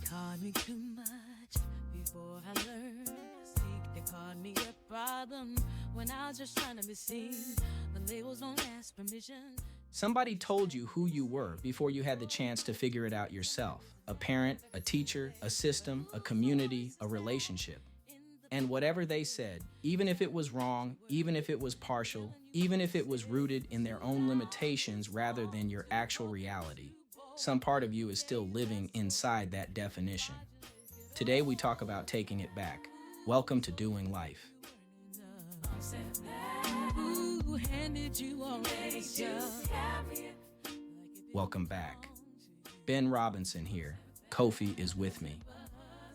called me too much before I learned to speak. They called me a problem when I was just trying to be seen. The labels don't ask permission. Somebody told you who you were before you had the chance to figure it out yourself. A parent, a teacher, a system, a community, a relationship. And whatever they said, even if it was wrong, even if it was partial, even if it was rooted in their own limitations rather than your actual reality, some part of you is still living inside that definition. Today we talk about taking it back. Welcome to Doing Life. Welcome back. Ben Robinson here. Kofi is with me.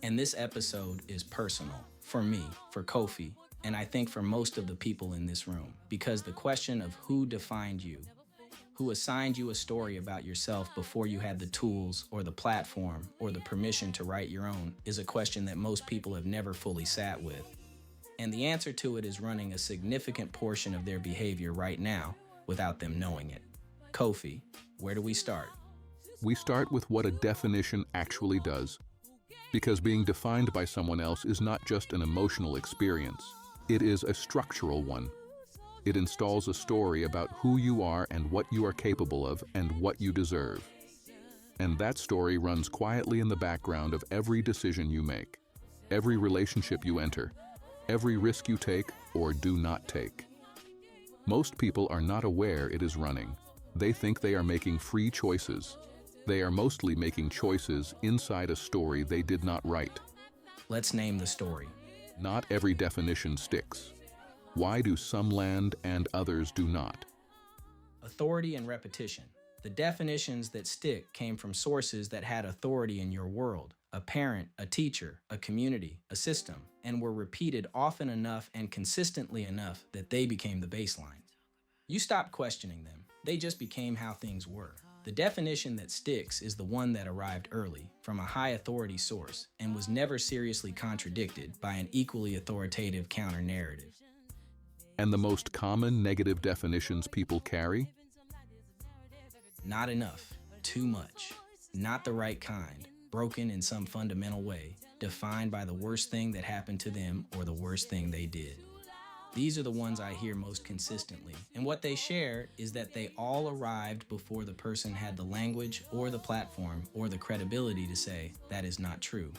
And this episode is personal for me, for Kofi, and I think for most of the people in this room, because the question of who defined you, who assigned you a story about yourself before you had the tools or the platform or the permission to write your own, is a question that most people have never fully sat with. And the answer to it is running a significant portion of their behavior right now without them knowing it. Kofi, where do we start? We start with what a definition actually does. Because being defined by someone else is not just an emotional experience, it is a structural one. It installs a story about who you are and what you are capable of and what you deserve. And that story runs quietly in the background of every decision you make, every relationship you enter, every risk you take or do not take. Most people are not aware it is running. They think they are making free choices. They are mostly making choices inside a story they did not write. Let's name the story. Not every definition sticks. Why do some land and others do not? Authority and repetition. The definitions that stick came from sources that had authority in your world, a parent, a teacher, a community, a system, and were repeated often enough and consistently enough that they became the baseline. You stopped questioning them. They just became how things were. The definition that sticks is the one that arrived early from a high authority source and was never seriously contradicted by an equally authoritative counter-narrative. And the most common negative definitions people carry? Not enough, too much, not the right kind, broken in some fundamental way, defined by the worst thing that happened to them or the worst thing they did. These are the ones I hear most consistently, and what they share is that they all arrived before the person had the language or the platform or the credibility to say that is not true.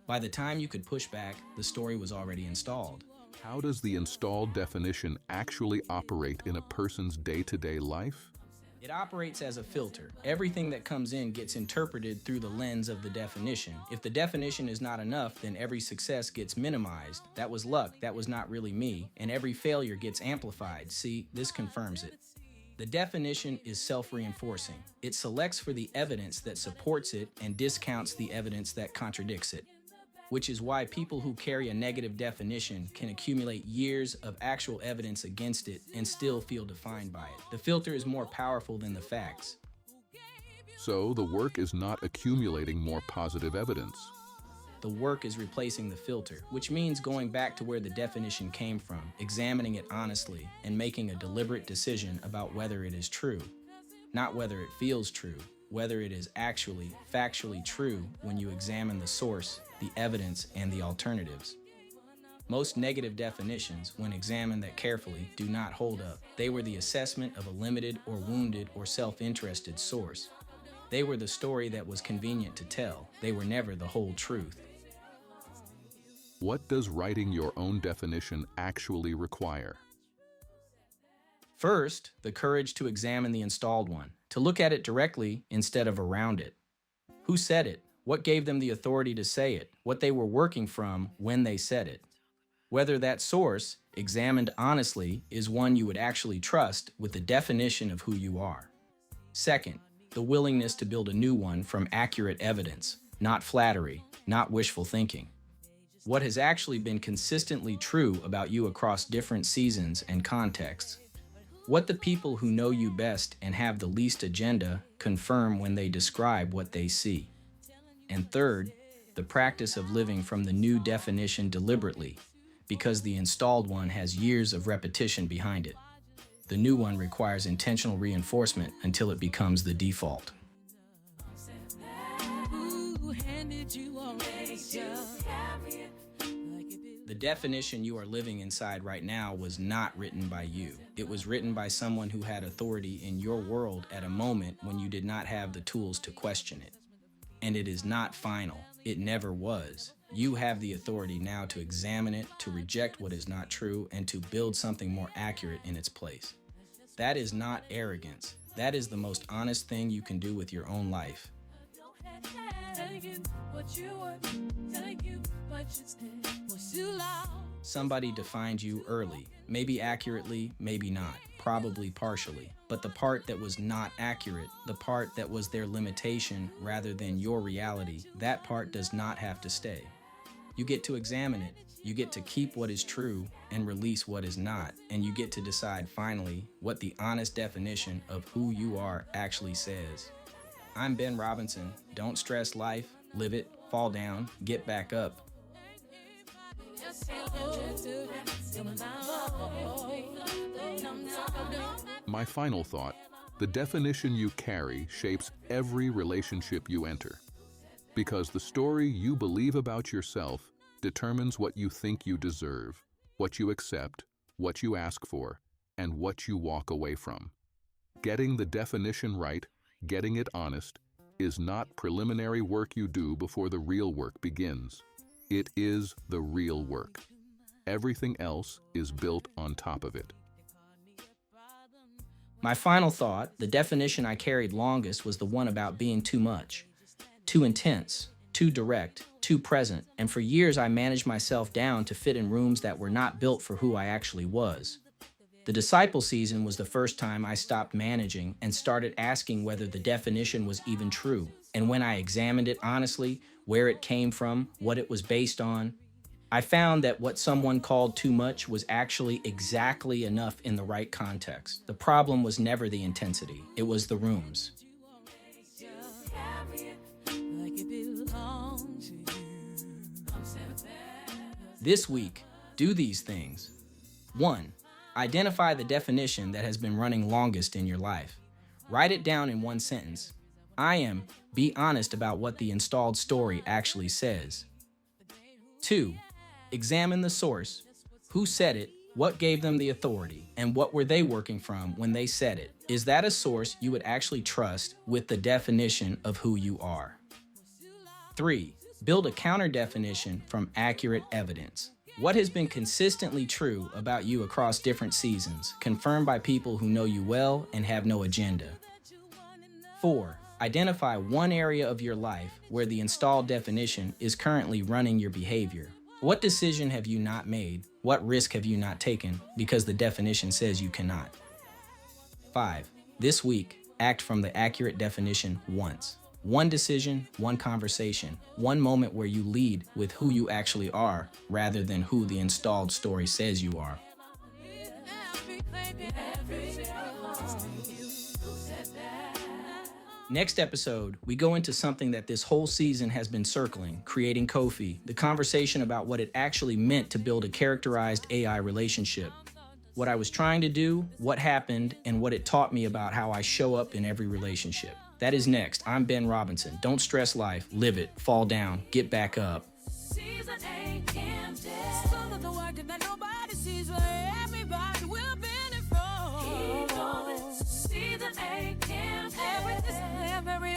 By the time you could push back, the story was already installed. How does the installed definition actually operate in a person's day-to-day life? It operates as a filter. Everything that comes in gets interpreted through the lens of the definition. If the definition is not enough, then every success gets minimized. That was luck, that was not really me. And every failure gets amplified. See, this confirms it. The definition is self-reinforcing. It selects for the evidence that supports it and discounts the evidence that contradicts it. Which is why people who carry a negative definition can accumulate years of actual evidence against it and still feel defined by it. The filter is more powerful than the facts. So the work is not accumulating more positive evidence. The work is replacing the filter, which means going back to where the definition came from, examining it honestly, and making a deliberate decision about whether it is true. Not whether it feels true, whether it is actually, factually true when you examine the source, the evidence, and the alternatives. Most negative definitions, when examined that carefully, do not hold up. They were the assessment of a limited or wounded or self-interested source. They were the story that was convenient to tell. They were never the whole truth. What does writing your own definition actually require? First, the courage to examine the installed one, to look at it directly instead of around it. Who said it? What gave them the authority to say it? What they were working from when they said it? Whether that source, examined honestly, is one you would actually trust with the definition of who you are. Second, the willingness to build a new one from accurate evidence, not flattery, not wishful thinking. What has actually been consistently true about you across different seasons and contexts. What the people who know you best and have the least agenda confirm when they describe what they see. And third, the practice of living from the new definition deliberately, because the installed one has years of repetition behind it. The new one requires intentional reinforcement until it becomes the default. Who handed you The definition you are living inside right now was not written by you. It was written by someone who had authority in your world at a moment when you did not have the tools to question it. And it is not final. It never was. You have the authority now to examine it, to reject what is not true, and to build something more accurate in its place. That is not arrogance. That is the most honest thing you can do with your own life. Somebody defined you early, maybe accurately, maybe not, probably partially. But the part that was not accurate, the part that was their limitation rather than your reality, that part does not have to stay. You get to examine it. You get to keep what is true and release what is not. And you get to decide finally what the honest definition of who you are actually says. I'm Ben Robinson. Don't stress life, live it, fall down, get back up. My final thought, the definition you carry shapes every relationship you enter. Because the story you believe about yourself determines what you think you deserve, what you accept, what you ask for, and what you walk away from. Getting the definition right, getting it honest, is not preliminary work you do before the real work begins. It is the real work. Everything else is built on top of it. My final thought, the definition I carried longest, was the one about being too much, too intense, too direct, too present, and for years I managed myself down to fit in rooms that were not built for who I actually was. The disciple season was the first time I stopped managing and started asking whether the definition was even true. And when I examined it honestly, where it came from, what it was based on, I found that what someone called too much was actually exactly enough in the right context. The problem was never the intensity, it was the rooms. This week, do these things. 1. Identify the definition that has been running longest in your life. Write it down in one sentence. Be honest about what the installed story actually says. 2. Examine the source. Who said it? What gave them the authority? And what were they working from when they said it? Is that a source you would actually trust with the definition of who you are? 3. Build a counter definition from accurate evidence. What has been consistently true about you across different seasons, confirmed by people who know you well and have no agenda? 4. Identify one area of your life where the installed definition is currently running your behavior. What decision have you not made? What risk have you not taken because the definition says you cannot? 5. This week, act from the accurate definition once. One decision, one conversation, one moment where you lead with who you actually are rather than who the installed story says you are. Next episode, we go into something that this whole season has been circling, creating Kofi, the conversation about what it actually meant to build a characterized AI relationship. What I was trying to do, what happened, and what it taught me about how I show up in every relationship. That is next. I'm Ben Robinson. Don't stress life, live it, fall down, get back up. Season 8 some of the work that nobody sees where everybody will benefit from. Keep going. Season 8 every